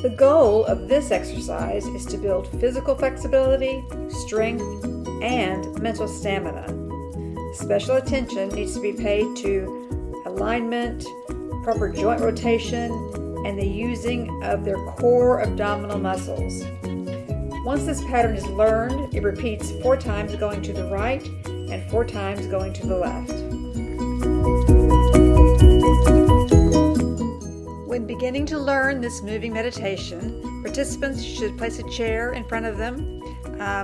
The goal of this exercise is to build physical flexibility, strength, and mental stamina. Special attention needs to be paid to alignment, proper joint rotation, and the using of their core abdominal muscles. Once this pattern is learned, it repeats 4 times going to the right and 4 times going to the left. When beginning to learn this moving meditation, participants should place a chair in front of them.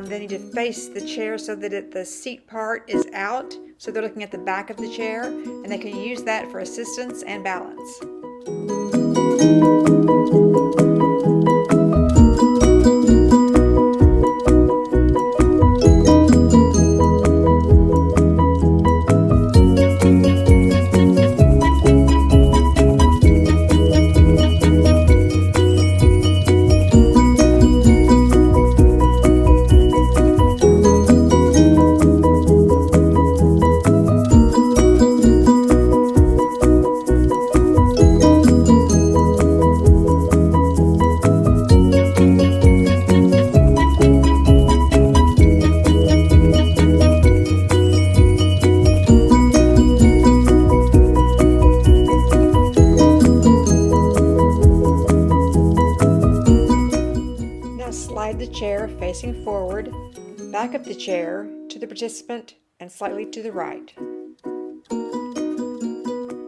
They need to face the chair so that the seat part is out, so they're looking at the back of the chair, and they can use that for assistance and balance. Slide the chair facing forward, back of the chair to the participant and slightly to the right.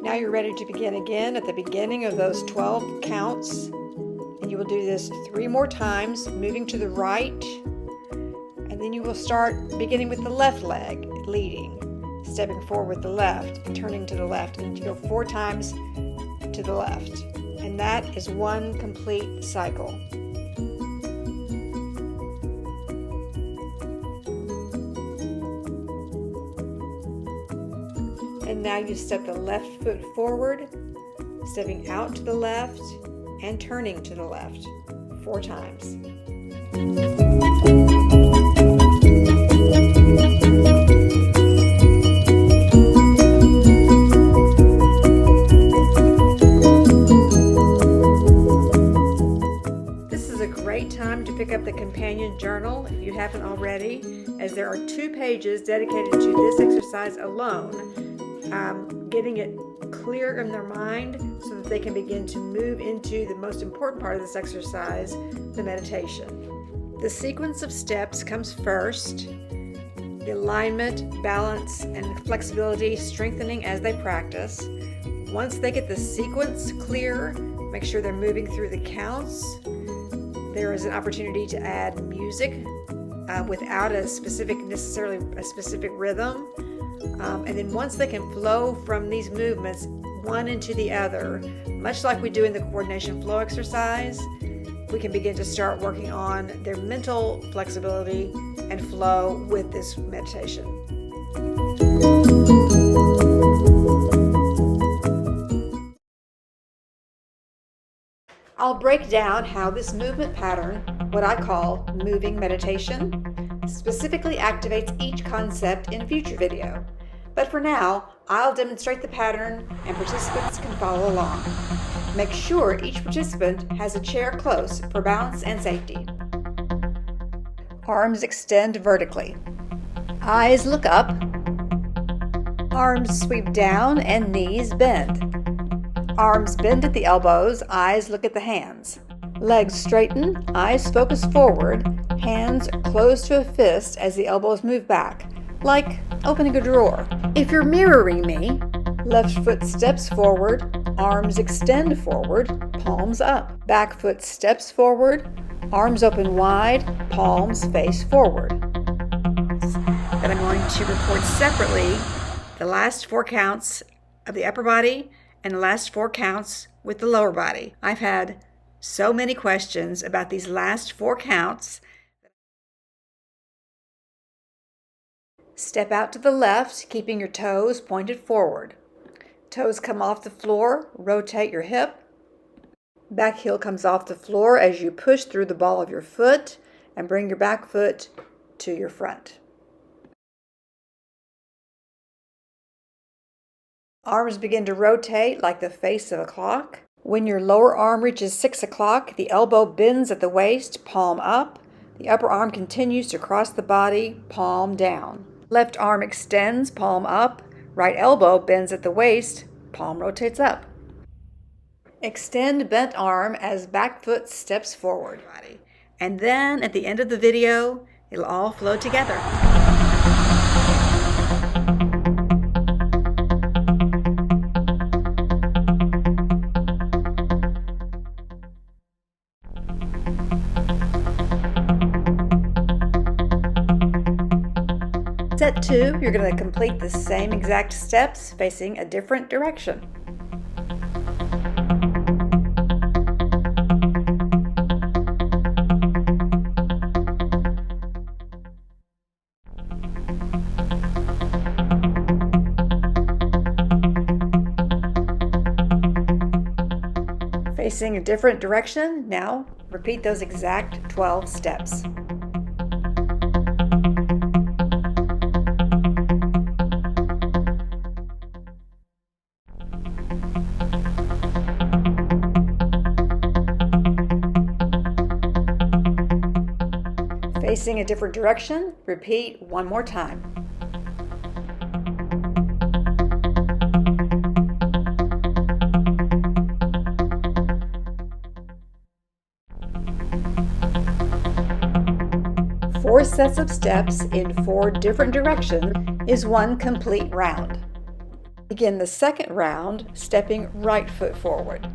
Now you're ready to begin again at the beginning of those 12 counts, and you will do this 3 more times, moving to the right, and then you will start beginning with the left leg leading, stepping forward with the left and turning to the left, and you go 4 times to the left, and that is 1 complete cycle. And now you step the left foot forward, stepping out to the left and turning to the left 4 times. This is a great time to pick up the companion journal if you haven't already, as there are 2 pages dedicated to this exercise alone. Getting it clear in their mind so that they can begin to move into the most important part of this exercise, the meditation. The sequence of steps comes first, the alignment, balance, and flexibility strengthening as they practice. Once they get the sequence clear, make sure they're moving through the counts. There is an opportunity to add music without necessarily a specific rhythm. And then once they can flow from these movements one into the other, much like we do in the coordination flow exercise, we can begin to start working on their mental flexibility and flow with this meditation. I'll break down how this movement pattern, what I call moving meditation, specifically activates each concept in a future video. But for now, I'll demonstrate the pattern and participants can follow along. Make sure each participant has a chair close for balance and safety. Arms extend vertically. Eyes look up. Arms sweep down and knees bend. Arms bend at the elbows, eyes look at the hands. Legs straighten, eyes focus forward, hands close to a fist as the elbows move back, like opening a drawer. If you're mirroring me, left foot steps forward, arms extend forward, palms up. Back foot steps forward, arms open wide, palms face forward. Then I'm going to record separately the last 4 counts of the upper body and the last 4 counts with the lower body. I've had so many questions about these last 4 counts. Step out to the left, keeping your toes pointed forward. Toes come off the floor, rotate your hip. Back heel comes off the floor as you push through the ball of your foot and bring your back foot to your front. Arms begin to rotate like the face of a clock. When your lower arm reaches 6 o'clock, the elbow bends at the waist, palm up. The upper arm continues to cross the body, palm down. Left arm extends, palm up. Right elbow bends at the waist, palm rotates up. Extend bent arm as back foot steps forward. And then at the end of the video, it'll all flow together. Set 2, you're going to complete the same exact steps facing a different direction. Facing a different direction, now repeat those exact 12 steps. Facing a different direction, repeat one more time. Four sets of steps in 4 different directions is one complete round. Begin the second round stepping right foot forward.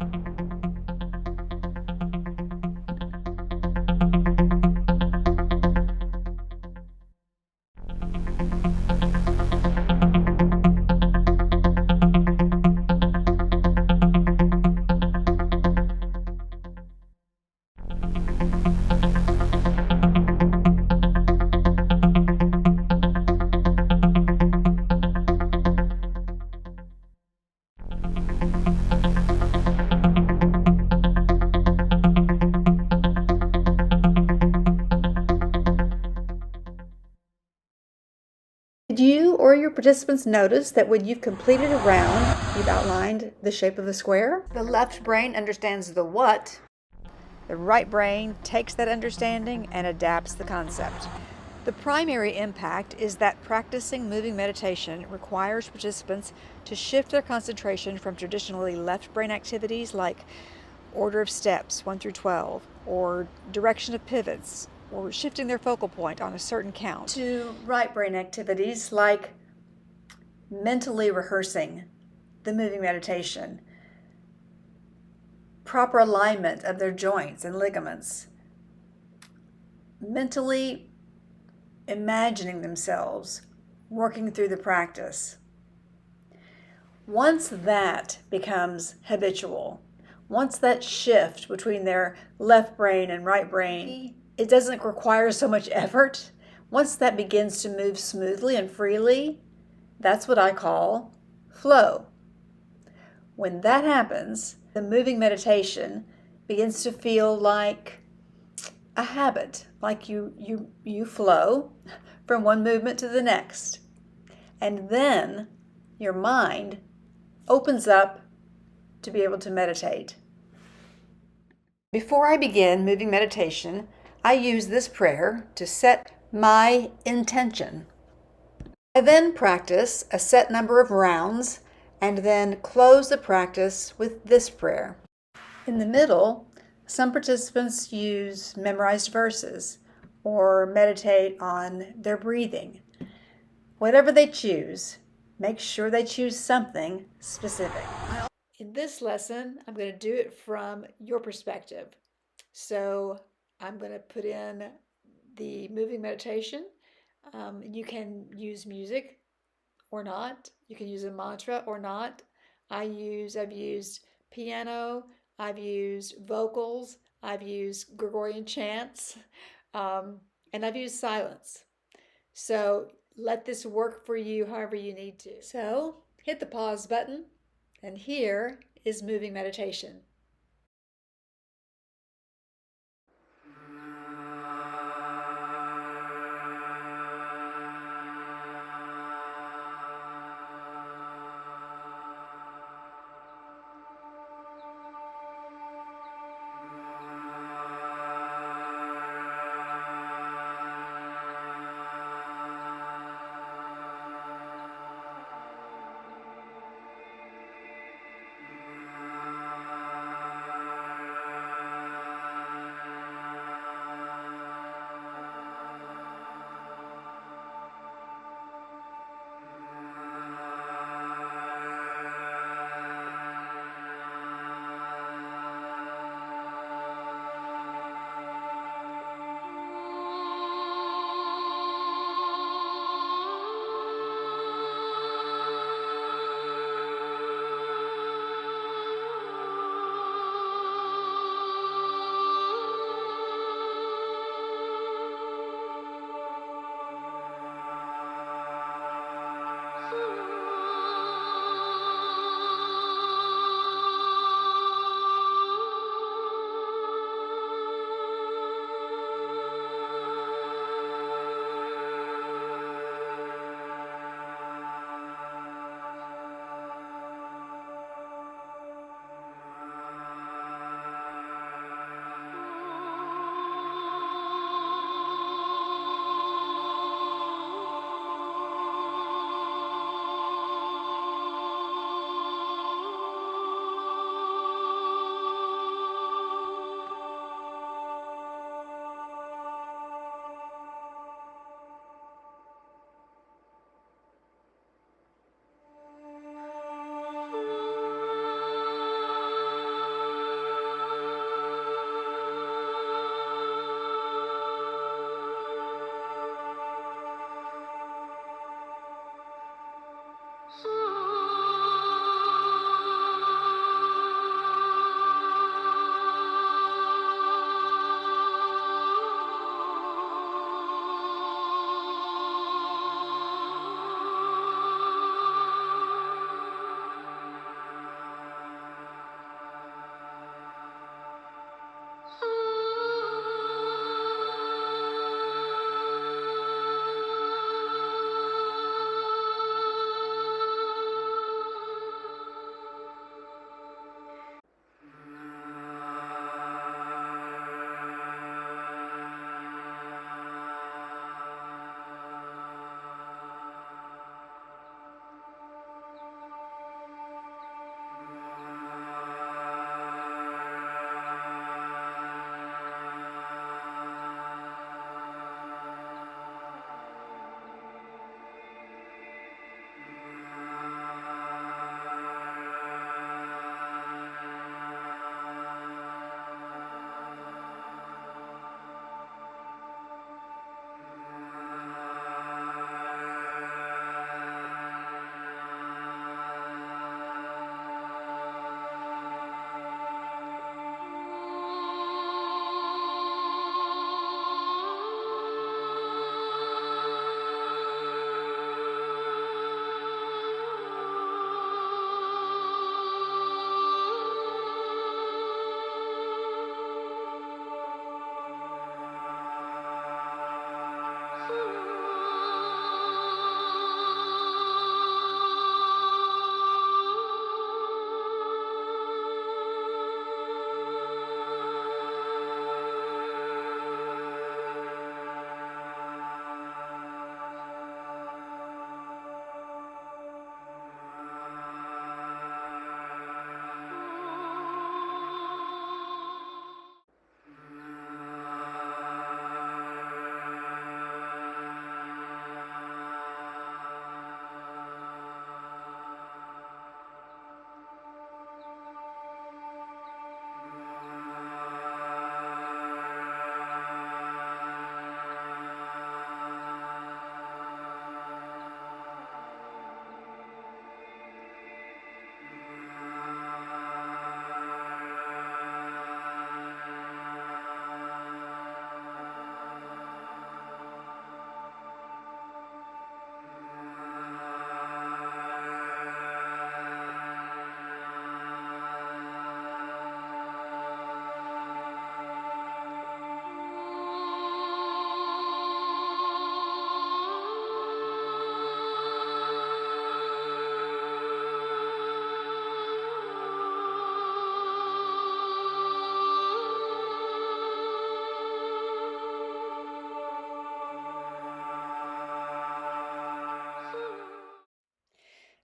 Did you or your participants notice that when you've completed a round, you've outlined the shape of a square? The left brain understands the what. The right brain takes that understanding and adapts the concept. The primary impact is that practicing moving meditation requires participants to shift their concentration from traditionally left brain activities like order of steps 1 through 12, or direction of pivots, or shifting their focal point on a certain count, to right brain activities like mentally rehearsing the moving meditation, proper alignment of their joints and ligaments, mentally imagining themselves working through the practice. Once that becomes habitual, once that shift between their left brain and right brain, it doesn't require so much effort. Once that begins to move smoothly and freely, that's what I call flow. When that happens, the moving meditation begins to feel like a habit, like you flow from one movement to the next. And then your mind opens up to be able to meditate. Before I begin moving meditation, I use this prayer to set my intention. I then practice a set number of rounds and then close the practice with this prayer. In the middle, some participants use memorized verses or meditate on their breathing. Whatever they choose, make sure they choose something specific. In this lesson, I'm going to do it from your perspective. So I'm going to put in the moving meditation. You can use music or not. You can use a mantra or not. I've used piano, I've used vocals, I've used Gregorian chants, and I've used silence. So let this work for you however you need to. So hit the pause button, and here is moving meditation.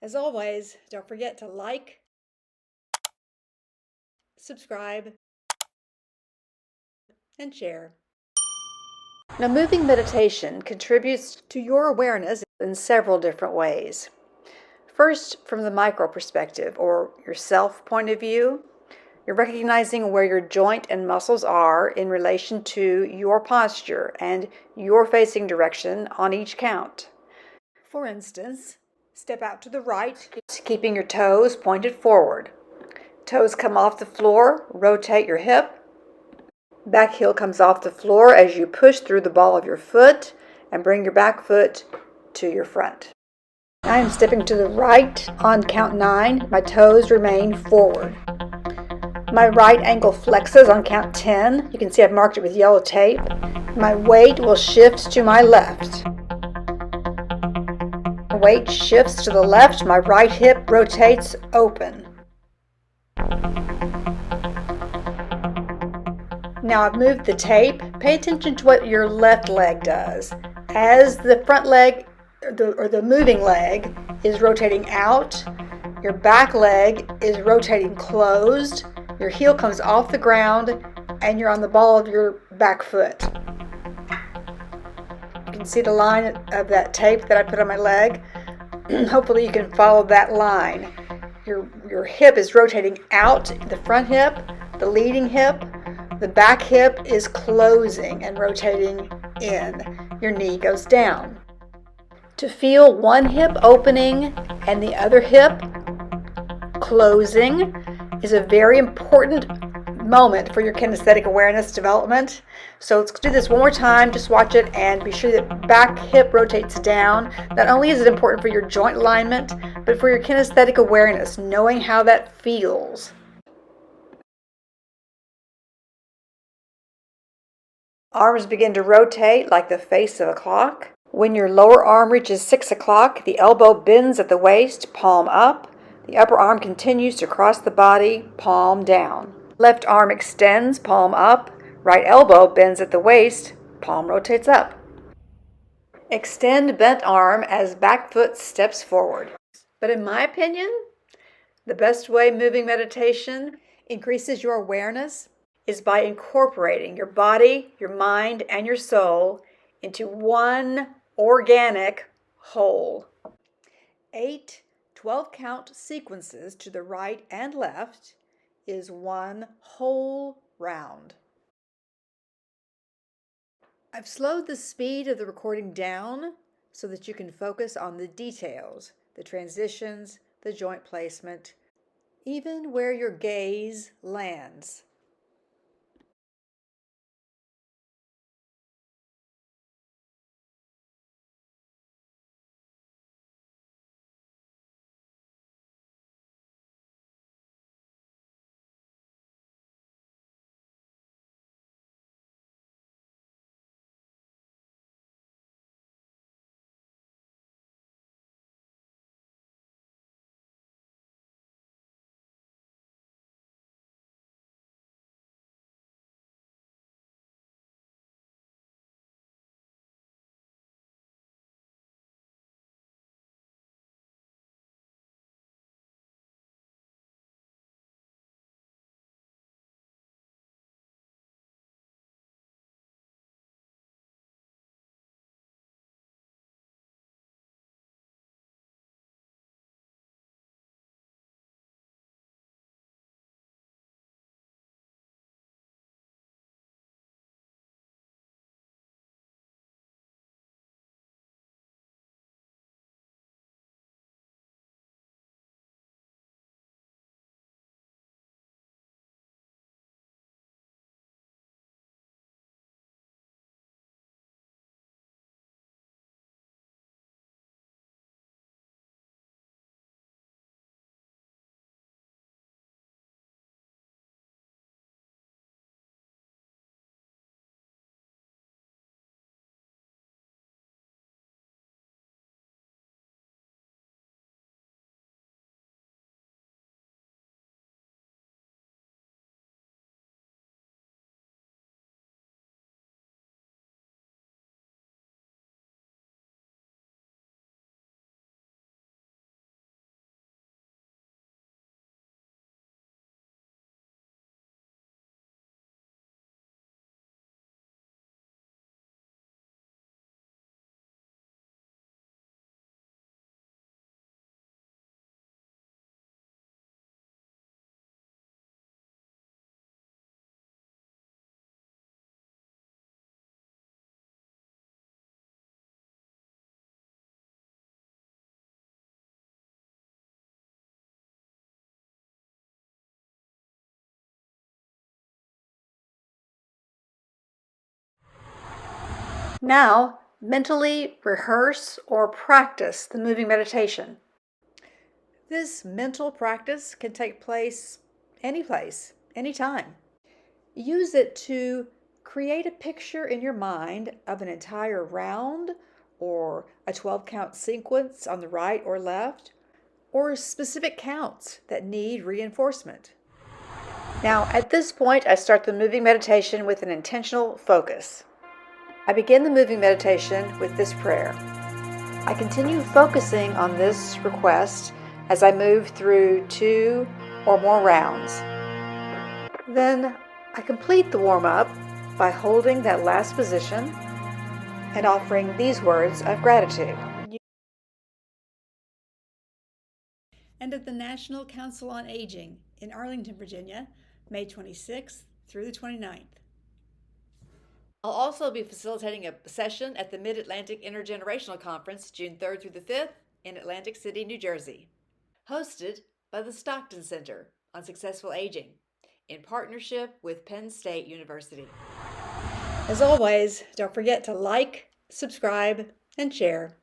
As always, don't forget to like, subscribe, and share. Now, moving meditation contributes to your awareness in several different ways. First, from the micro perspective, or your self point of view, you're recognizing where your joint and muscles are in relation to your posture and your facing direction on each count. For instance, step out to the right, keeping your toes pointed forward. Toes come off the floor, rotate your hip. Back heel comes off the floor as you push through the ball of your foot and bring your back foot to your front. I am stepping to the right on count 9. My toes remain forward. My right ankle flexes on count 10. You can see I've marked it with yellow tape. My weight will shift to my left. My weight shifts to the left. My right hip rotates open. Now I've moved the tape. Pay attention to what your left leg does. As the front leg or the moving leg is rotating out, your back leg is rotating closed, your heel comes off the ground, and you're on the ball of your back foot. You can see the line of that tape that I put on my leg. Hopefully you can follow that line. Your hip is rotating out, the front hip, the leading hip. The back hip is closing and rotating in. Your knee goes down. To feel one hip opening and the other hip closing is a very important moment for your kinesthetic awareness development. So let's do this one more time. Just watch it and be sure that back hip rotates down. Not only is it important for your joint alignment, but for your kinesthetic awareness, knowing how that feels. Arms begin to rotate like the face of a clock. When your lower arm reaches 6 o'clock, the elbow bends at the waist, palm up. The upper arm continues to cross the body, palm down. Left arm extends, palm up. Right elbow bends at the waist, palm rotates up. Extend bent arm as back foot steps forward. But in my opinion, the best way moving meditation increases your awareness is by incorporating your body, your mind, and your soul into one organic whole. 8 12-count sequences to the right and left is one whole round. I've slowed the speed of the recording down so that you can focus on the details, the transitions, the joint placement, even where your gaze lands. Now, mentally rehearse or practice the moving meditation. This mental practice can take place, anytime. Use it to create a picture in your mind of an entire round or a 12-count sequence on the right or left, or specific counts that need reinforcement. Now, at this point, I start the moving meditation with an intentional focus. I begin the moving meditation with this prayer. I continue focusing on this request as I move through 2 or more rounds. Then I complete the warm-up by holding that last position and offering these words of gratitude. And at the National Council on Aging in Arlington, Virginia, May 26th through the 29th. I'll also be facilitating a session at the Mid-Atlantic Intergenerational Conference, June 3rd through the 5th in Atlantic City, New Jersey, hosted by the Stockton Center on Successful Aging in partnership with Penn State University. As always, don't forget to like, subscribe, and share.